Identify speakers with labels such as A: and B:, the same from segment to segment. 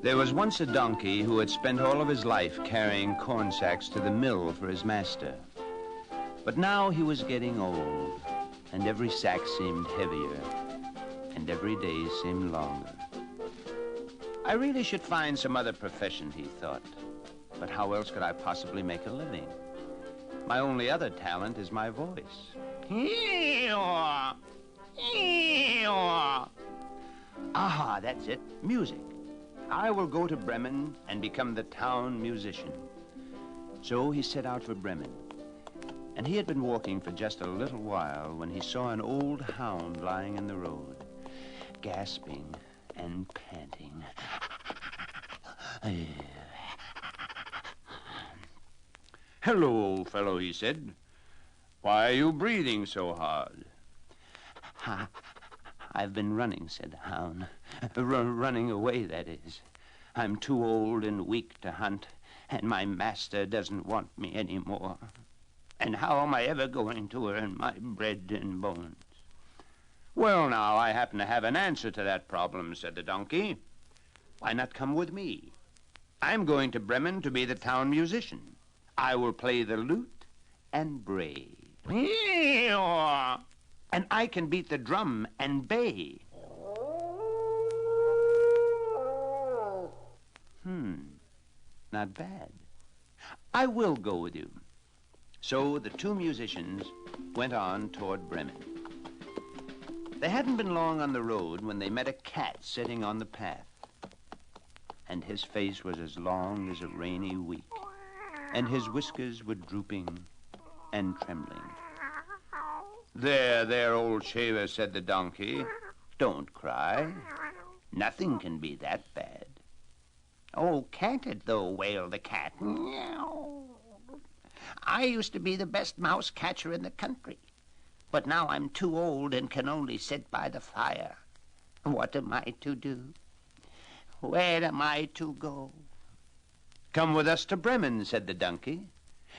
A: There was once a donkey who had spent all of his life carrying corn sacks to the mill for his master. But now he was getting old, and every sack seemed heavier, and every day seemed longer. I really should find some other profession, he thought. But how else could I possibly make a living? My only other talent is my voice. Aha, that's it, music. I will go to Bremen and become the town musician. So he set out for Bremen. And he had been walking for just a little while when he saw an old hound lying in the road, gasping and panting. Hello, old fellow, he said. Why are you breathing so hard? I've been running, said the hound. Running away, that is. I'm too old and weak to hunt, and my master doesn't want me anymore. And how am I ever going to earn my bread and bones? Well, now, I happen to have an answer to that problem, said the donkey. Why not come with me? I'm going to Bremen to be the town musician. I will play the lute and bray. And I can beat the drum and bay. Not bad. I will go with you. So the two musicians went on toward Bremen. They hadn't been long on the road when they met a cat sitting on the path. And his face was as long as a rainy week, and his whiskers were drooping and trembling. There, old shaver, said the donkey. Don't cry. Nothing can be that bad. Oh, can't it, though, wailed the cat. I used to be the best mouse catcher in the country, but now I'm too old and can only sit by the fire. What am I to do? Where am I to go? Come with us to Bremen, said the donkey.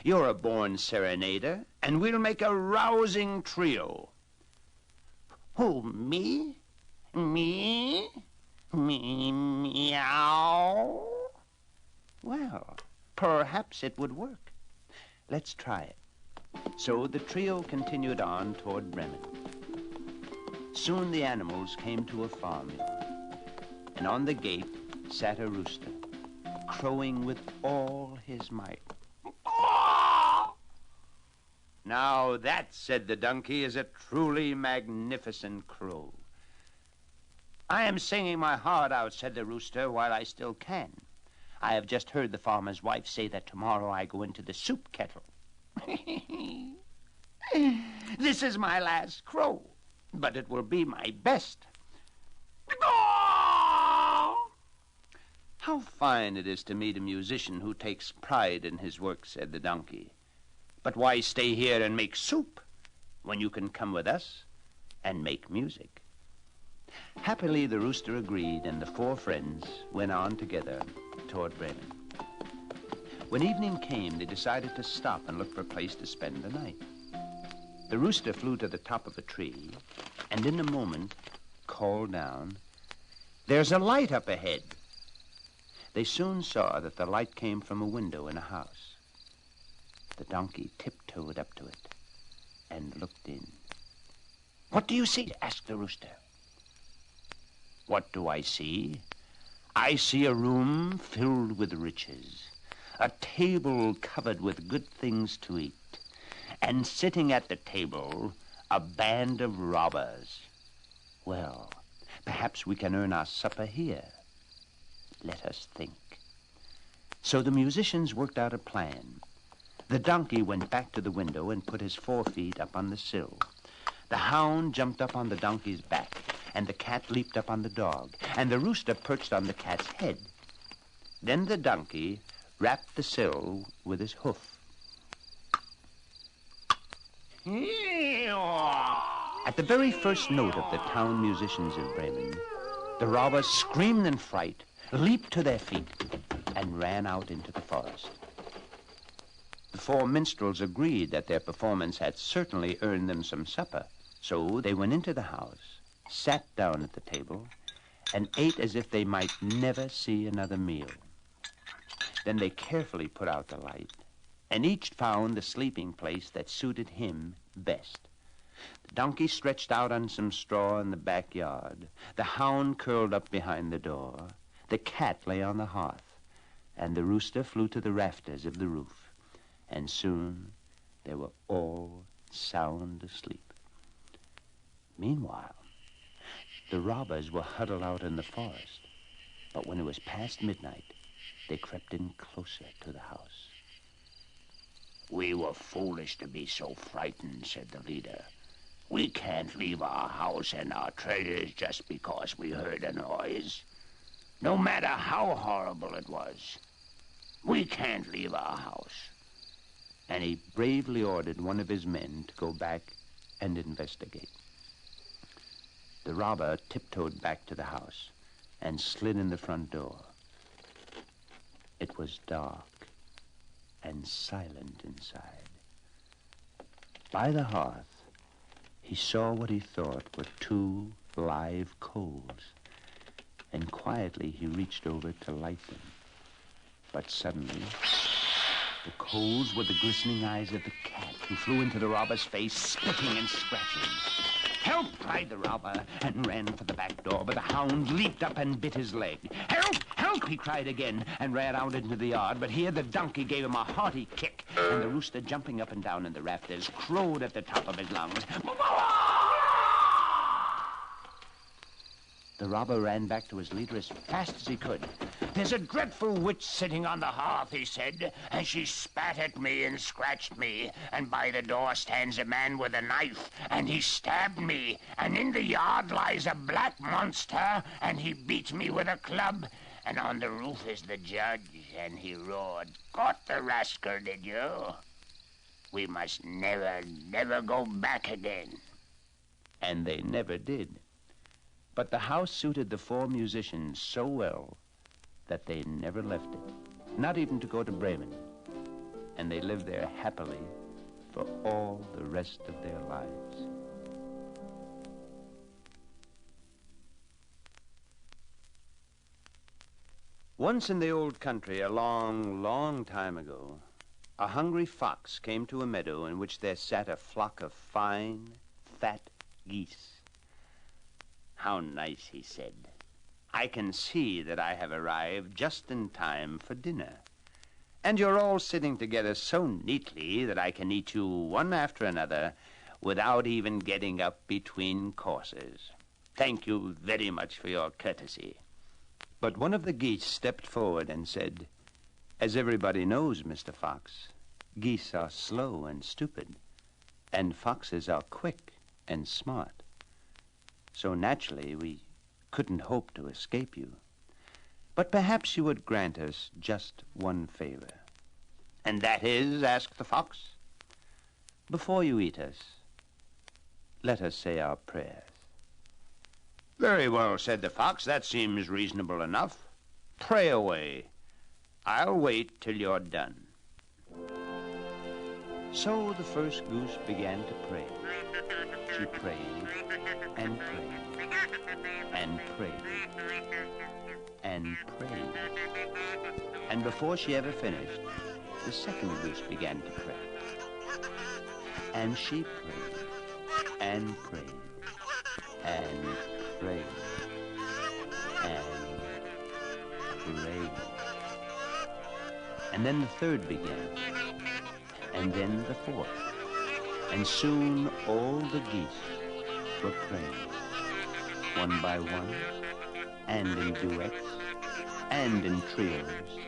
A: You're a born serenader, and we'll make a rousing trio. Who, me? Me? Me, meow? Well, perhaps it would work. Let's try it. So the trio continued on toward Bremen. Soon the animals came to a farmyard, and on the gate sat a rooster, crowing with all his might. Now that, said the donkey, is a truly magnificent crow. I am singing my heart out, said the rooster, while I still can. I have just heard the farmer's wife say that tomorrow I go into the soup kettle. This is my last crow, but it will be my best. How fine it is to meet a musician who takes pride in his work, said the donkey. But why stay here and make soup when you can come with us and make music? Happily, the rooster agreed, and the four friends went on together toward Bremen. When evening came, they decided to stop and look for a place to spend the night. The rooster flew to the top of a tree, and in a moment called down, "There's a light up ahead." They soon saw that the light came from a window in a house. The donkey tiptoed up to it and looked in. "What do you see?" asked the rooster. "What do I see? I see a room filled with riches, a table covered with good things to eat, and sitting at the table, a band of robbers. Well, perhaps we can earn our supper here. Let us think." So the musicians worked out a plan. The donkey went back to the window and put his 4 feet up on the sill. The hound jumped up on the donkey's back, and the cat leaped up on the dog, and the rooster perched on the cat's head. Then the donkey rapped the sill with his hoof. At the very first note of the town musicians of Bremen, the robbers screamed in fright, leaped to their feet, and ran out into the forest. The 4 minstrels agreed that their performance had certainly earned them some supper, so they went into the house, sat down at the table, and ate as if they might never see another meal. Then they carefully put out the light, and each found the sleeping place that suited him best. The donkey stretched out on some straw in the backyard. The hound curled up behind the door. The cat lay on the hearth, and the rooster flew to the rafters of the roof. And soon they were all sound asleep. Meanwhile, the robbers were huddled out in the forest, but when it was past midnight, they crept in closer to the house.
B: "We were foolish to be so frightened," said the leader. "We can't leave our house and our treasures just because we heard a noise. No matter how horrible it was, we can't leave our house."
A: And he bravely ordered one of his men to go back and investigate. The robber tiptoed back to the house and slid in the front door. It was dark and silent inside. By the hearth, he saw what he thought were 2 live coals, and quietly he reached over to light them. But suddenly, the coals were the glistening eyes of the cat, who flew into the robber's face, spitting and scratching. "Help!" cried the robber, and ran for the back door, but the hound leaped up and bit his leg. "Help! Help!" he cried again, and ran out into the yard, but here the donkey gave him a hearty kick, and the rooster, jumping up and down in the rafters, crowed at the top of his lungs. The robber ran back to his leader as fast as he could.
B: "There's a dreadful witch sitting on the hearth," he said, "and she spat at me and scratched me, and by the door stands a man with a knife, and he stabbed me, and in the yard lies a black monster, and he beat me with a club, and on the roof is the judge, and he roared, 'Caught the rascal, did you? We must never, never go back again.'"
A: And they never did. But the house suited the 4 musicians so well that they never left it, not even to go to Bremen. And they lived there happily for all the rest of their lives. Once in the old country, a long, long time ago, a hungry fox came to a meadow in which there sat a flock of fine, fat geese. "How nice," he said. "I can see that I have arrived just in time for dinner. And you're all sitting together so neatly that I can eat you one after another without even getting up between courses. Thank you very much for your courtesy." But one of the geese stepped forward and said, "As everybody knows, Mr. Fox, geese are slow and stupid, and foxes are quick and smart. So naturally, we couldn't hope to escape you. But perhaps you would grant us just one favor." "And that is?" asked the fox. "Before you eat us, let us say our prayers."
B: "Very well," said the fox. "That seems reasonable enough. Pray away. I'll wait till you're done."
A: So the first goose began to pray. She prayed and prayed and prayed and prayed. And before she ever finished, the second goose began to pray. And she prayed and prayed and prayed and prayed. And then the third began, and then the fourth. And soon all the geese were praying, one by one, and in duets, and in trios,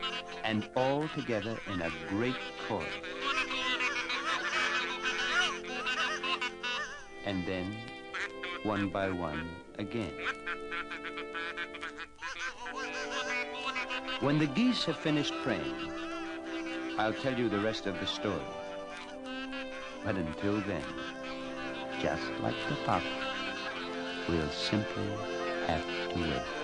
A: and all together in a great chorus. And then, one by one, again. When the geese have finished praying, I'll tell you the rest of the story. But until then, just like the fox, we'll simply have to wait.